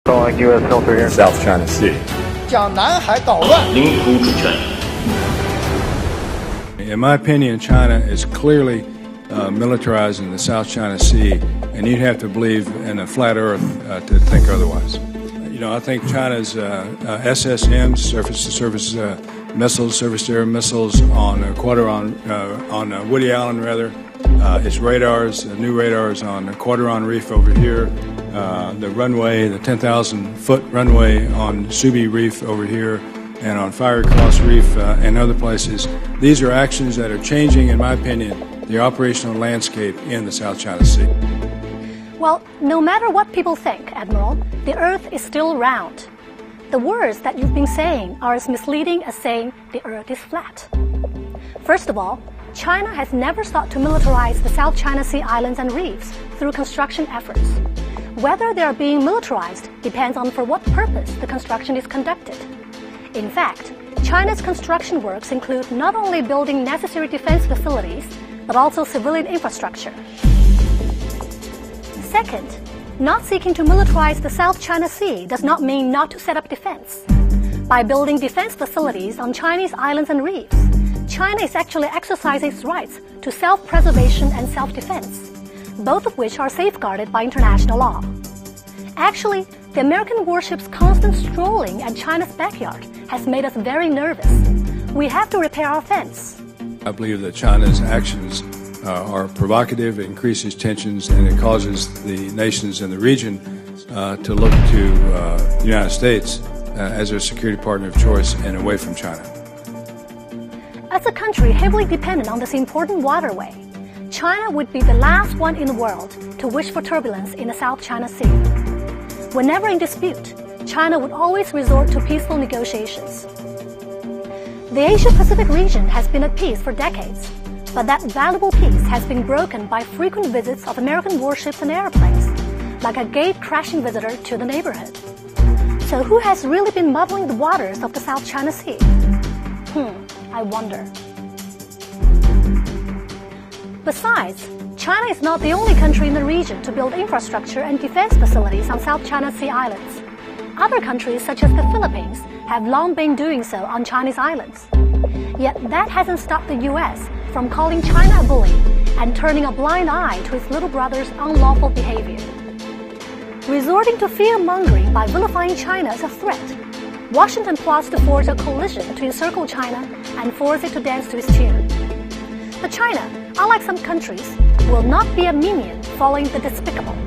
Calling U.S. filter here. South China Sea. 将南海捣乱。领土主权。 In my opinion, China is clearly militarizing the South China Sea, and you'd have to believe in a flat Earth to think otherwise. You know, I think China's SSMs, surface-to-surface missiles, surface-to-air missiles on Woody Allen, rather. Its radars, new radars on Quadron Reef over here. The runway, the 10,000-foot runway on Subi Reef over here, and on Fiery Cross Reef and other places. These are actions that are changing, in my opinion, the operational landscape in the South China Sea. Well, no matter what people think, Admiral, the Earth is still round. The words that you've been saying are as misleading as saying the Earth is flat. First of all, China has never sought to militarize the South China Sea islands and reefs through construction efforts. Whether they are being militarized depends on for what purpose the construction is conducted. In fact, China's construction works include not only building necessary defense facilities, but also civilian infrastructure. Second, not seeking to militarize the South China Sea does not mean not to set up defense. By building defense facilities on Chinese islands and reefs, China is actually exercising its rights to self-preservation and self-defense, both of which are safeguarded by international law. Actually, the American warship's constant strolling at China's backyard has made us very nervous. We have to repair our fence. I believe that China's actions are provocative, it increases tensions, and it causes the nations in the region to look to the United States as their security partner of choice and away from China. As a country heavily dependent on this important waterway, China would be the last one in the world to wish for turbulence in the South China Sea. Whenever in dispute, China would always resort to peaceful negotiations. The Asia-Pacific region has been at peace for decades, but that valuable peace has been broken by frequent visits of American warships and airplanes, like a gate-crashing visitor to the neighborhood. So who has really been muddling the waters of the South China Sea? I wonder. Besides, China is not the only country in the region to build infrastructure and defense facilities on South China Sea islands. Other countries, such as the Philippines, have long been doing so on Chinese islands. Yet that hasn't stopped the U.S. from calling China a bully and turning a blind eye to its little brother's unlawful behavior. Resorting to fear-mongering by vilifying China as a threat, Washington plots to forge a coalition to encircle China and force it to dance to its tune. But China, unlike some countries, will not be a minion following the despicable.